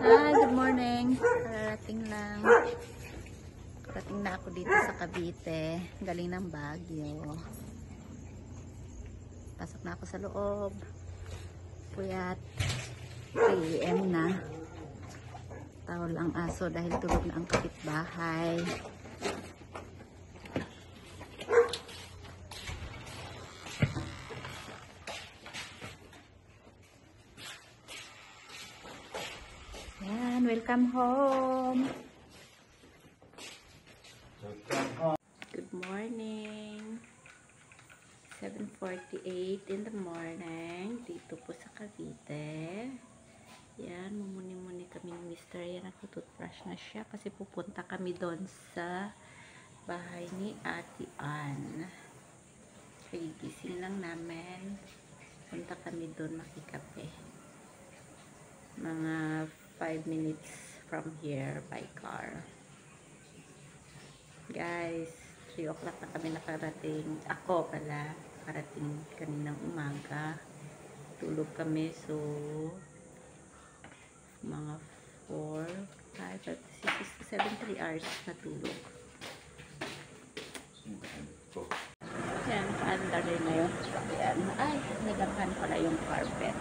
Hi, good morning. Karating na ako dito sa Cavite. Galing ng Baguio. Pasok na ako sa loob. Puyat. 3 AM na. Tawal ang aso dahil tulog na ang kapitbahay. Yan, welcome home. Good morning. 7:48 in the morning. Dito po sa Cavite. Yan, mumuni-muni kami ni Mr. Yan, nagtutoothbrush na siya kasi pupunta kami doon sa bahay ni Ate Ann. Kagigising lang namin. Punta kami doon makikape. Mga 5 minutes from here by car. Guys, 3 o'clock na kami nakarating. Ako pala, nakarating kaninang umaga. Tulog kami, so mga 4, 5, 6, 7, 3 hours na tulog. Yan, paandar rin na yun. Yan. Ay, nagangkan pala yung carpet.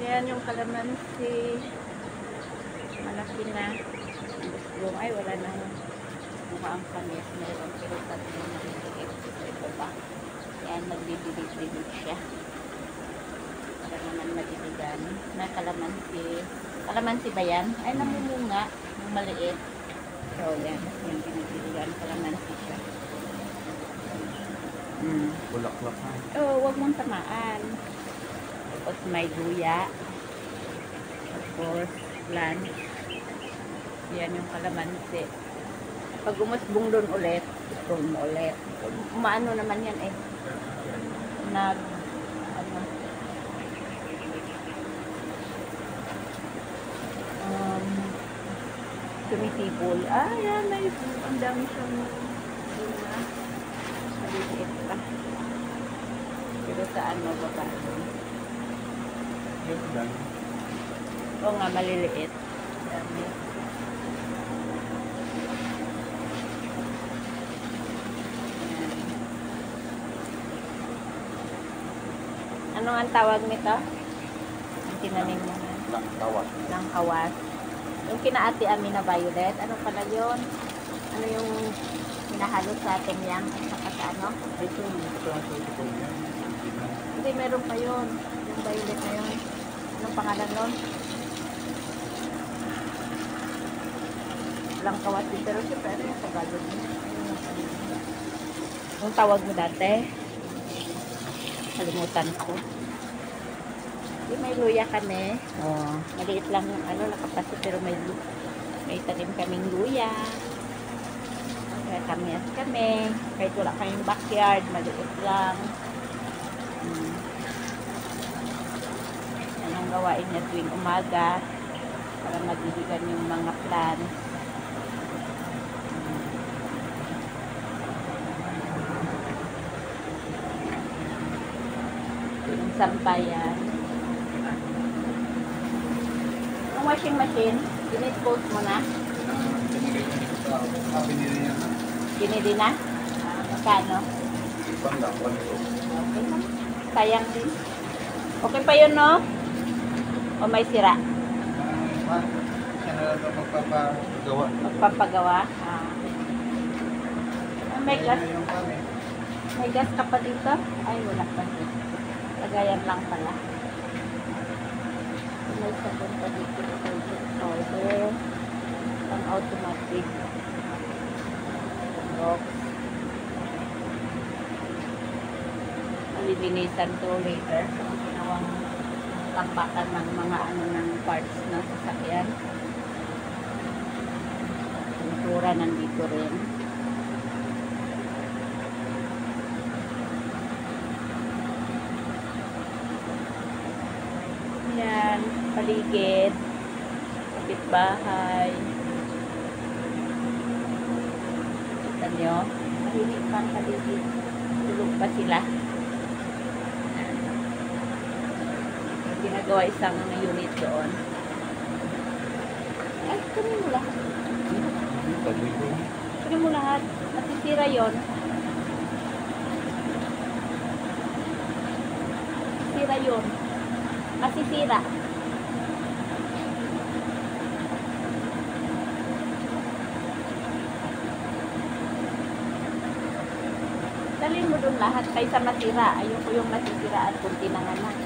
Yan yung kalamansi. Malaki na. Yung ay wala nang mukha ang kamis. Meron pero tatlo na niliit. Ito pa. Yan, magbibilig-bilig siya. Para naman madiligan. Na kalamansi. Kalamansi ba yan? Ay, namumunga. Yung maliit. So, yan. Yung binibiligan. Kalamansi siya. Bulaklak na. Oo, huwag mong tamaan. Tapos may luya. Tapos lunch. Yan yung kalamansi. Pag umusbong doon ulit, doon mo ulit. Umaano naman yan eh. Tumitibol. Ah, yan. May ang dami siyang maliit pa. Pero saan mo ba ba? Oo nga, maliliit. Dami. Ano ang tawag nito? Ang tinanim mo na? Langkawas. Langkawas. Yung kinaati Amina Violet, ano pala yun? Ano yung hinahalo sa temyang at saka sa ano? Ito yung Hindi, meron pa yun. Yung violet na yun. Anong pangalan nun? Langkawas din. Pero siyempre, ano yung Tagalog niya? Yung tawag mo dati? Kalimutan ko. Di, may luya kami. Oh, maliit lang yung ano, nakapaso pero may tanim kaming luya. Kaya kami. Kahit wala kaming backyard, maliit lang. Anong gawain niya tuwing umaga para madiligan yung mga plants. Yung sampayan. Ang washing machine, dinispose mo na? Binili na? Magkano? Okay na. Sayang din. Okay pa yun, no? O may sira? Siya na lang magpapagawa. Magpapagawa? May gas? May gas ka pa dito? Ay, wala pa dito. Lagayan lang pala. May sabon pa dito. Powder. Pang automatic. Box. Malilinisan to later. Ang ginawang tampakan ng mga ano ng parts ng sasakyan. Pintura nandito rin. Yan, paligid, kapitbahay. Kita nyo, mahilig pang paligid. Tulog pa sila. ginagawa isang unit doon. Ay, kunin mo lahat. Tabi ko. Kunin mo lahat. Masisira yon. Masisira yon. Masisira. Dalhin mo doon lahat kaysa masira. Ayoko yung masisira at kunti na nga lang.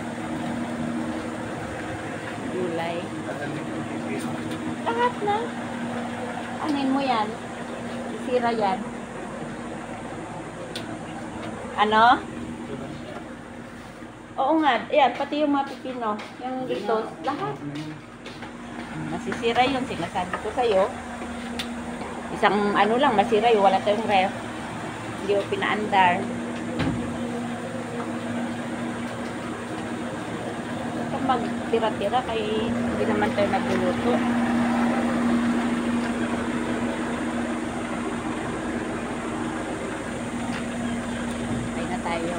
Gulay. Lahat na. Anin mo yan. Sira yan. Ano? Oo nga. Ayan, pati yung mga pipino. Yung dito. Lahat. Masisira yun. Sinasabi ko sa'yo. Isang ano lang, masira yun. Wala tayong ref. Hindi ko pinaandar. Kung magtira-tira kay hindi naman tayo nagluluto. Ay na tayo.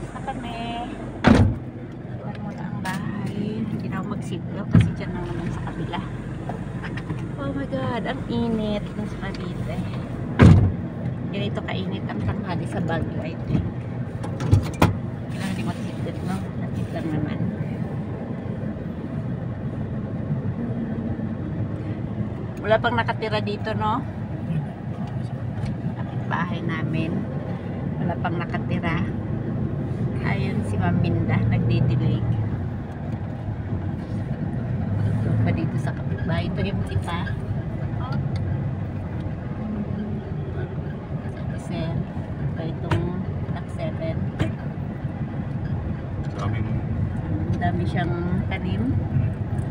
Basta kami. Iwan mo na ang bahay. Hindi na ako magsiglo kasi dyan lang naman sa kabila. Oh my God, ang init ng sa Cavite. Ganito kainit ang tanghali sa Baguio, I think. Kailangan di magsiglo, no? Nakit lang naman. Wala pang nakatira dito, no? Bahay namin. Wala pang nakatira. Ayun si Ma'am Minda, nagdidilig. Ito pa dito sa kapitbahay. Ito yung kita. Kasi ito itong Block 7. Ang dami siyang tanim.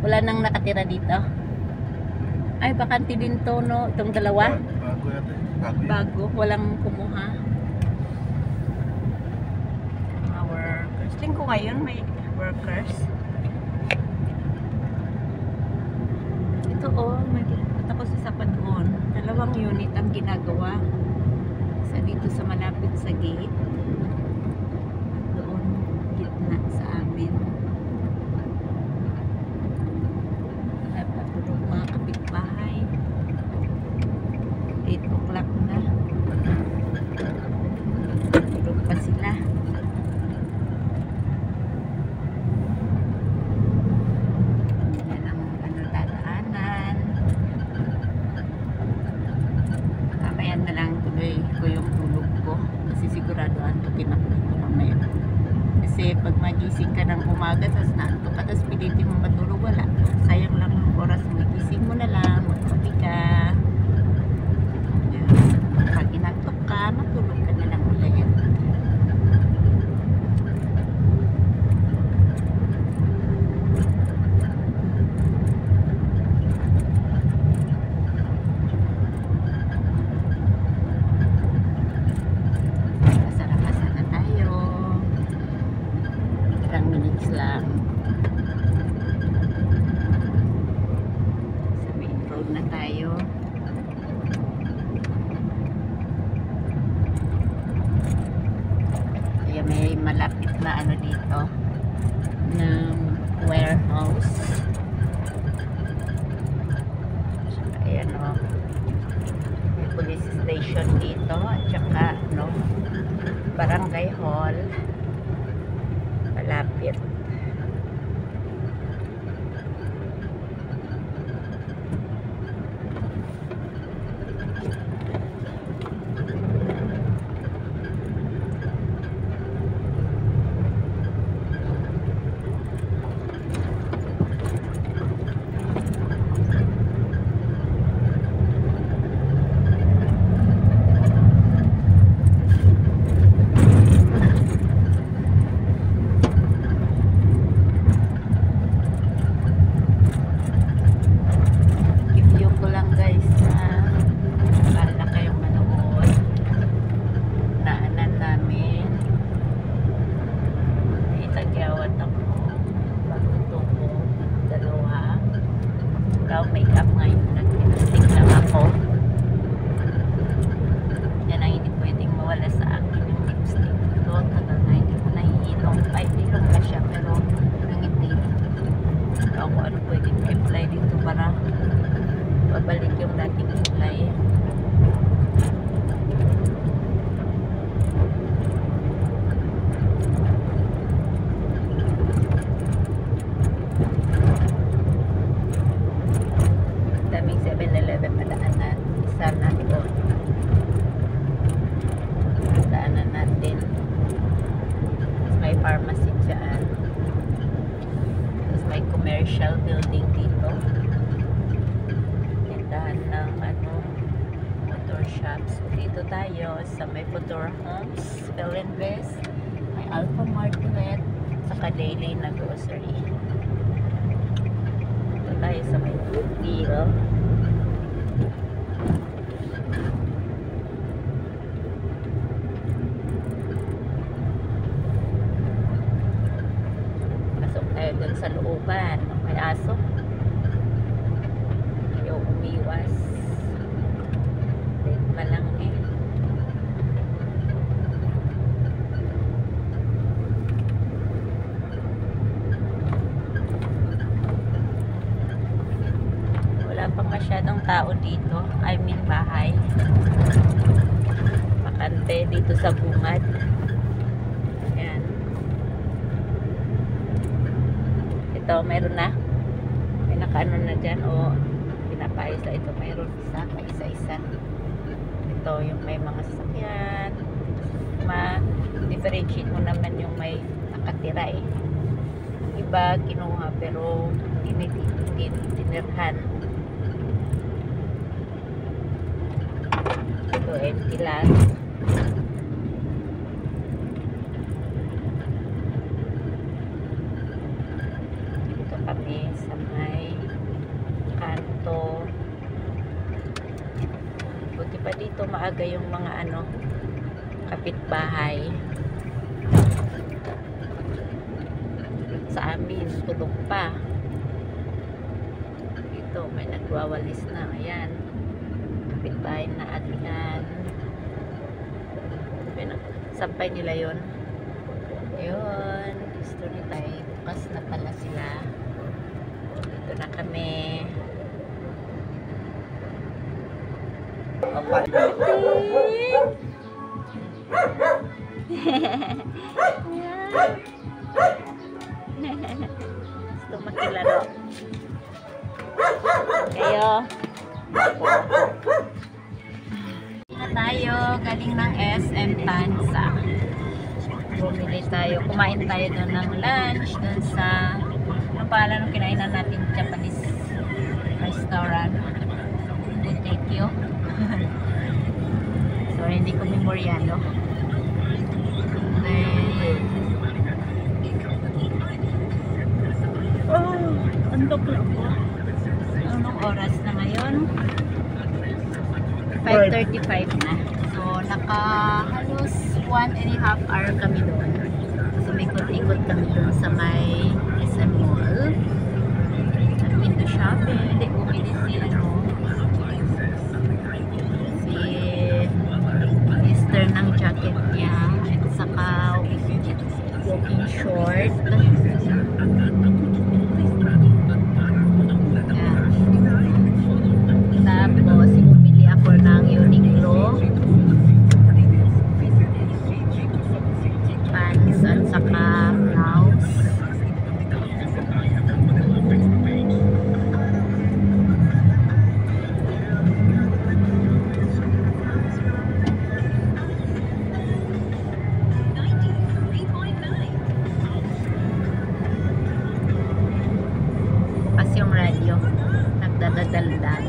Wala nang nakatira dito. Ay, bakante din to, no? Itong dalawa. Bago yata. Bago. Walang kumuha. Mga workers. Tingin ko ngayon may workers. Ito, oh. May tapos isa pa doon. 2 unit ang ginagawa. Isa dito sa malapit sa gate. Doon, gitna sa amin. Napatulog mga kapitbahay. 8 o'clock na. Tulog pa sila. Yan ang dadaanan. Mamaya na lang tuloy ko yung tulog ko. Kasi siguradoan ko tinakot ko mamaya. Kasi pag magising ka ng umaga, tapos naantok ka, tapos pilitin mo matulog, wala. Sayang lang ang oras. Magising mo na lang, magkapi ka. Yan. Pag inantok ka, matulog ka na lang ulit. Masarap-asa na tayo. Ilang minutes lang. Sa main road na tayo. Kaya may malapit na ano dito ng warehouse. Ayan o. May police station dito at saka no, barangay hall. Malapit. dating kulay. Daming 7-Eleven madaanan. Isa na doon. Daanan natin. Tapos may pharmacy dyan. Tapos may commercial building dito. Tindahan ng motor shops. So, dito tayo sa may Futura Homes, Philinvest, may Alpha Market, saka Daily na grocery. Dito tayo sa may Good Deal. Pasok tayo dun sa looban. May aso. Ayaw umiwas. Dito pa lang eh. Wala pa masyadong tao dito. I mean bahay. Bakante dito sa bungad. Ayan. Ito, meron na. May nakaano na dyan. O, pinapayos na ito. Mayroon isa. May isa-isa. Ito, yung may mga sasakyan. Ma-differentiate mo naman yung may nakatira eh. Iba, kinuha. Pero, tinirhan. Ito, empty lang. Dito kami sa may kanto. Buti pa dito maaga yung mga kapitbahay. Sa amin, tulog pa. Dito, may nagwawalis na. Ayan. Kapitbahay na atihan. Sampay nila yun. Ayun. Gusto ni tayo. Bukas na pala sila. Dito na kami. Gusto makilaro. Kayo. Na tayo. Galing ng SM Tansa. Bumili tayo. Kumain tayo doon ng lunch. Doon sa ano pala nung kinainan natin Japanese restaurant. Thank you. So, hindi ko memoryado. Andok lang po. Anong oras na ngayon? 5:35 na. So, naka-halos 1.5 hour kami doon. So, may ikot-ikot kami doon sa may SM Mall. Window shopping. Hindi, bumili si Mister ng jacket niya. At saka walking short. Tapos, bumili ako ng Uniqlo pants at saka blouse. Bukas yung radyo. Nagdadaldal.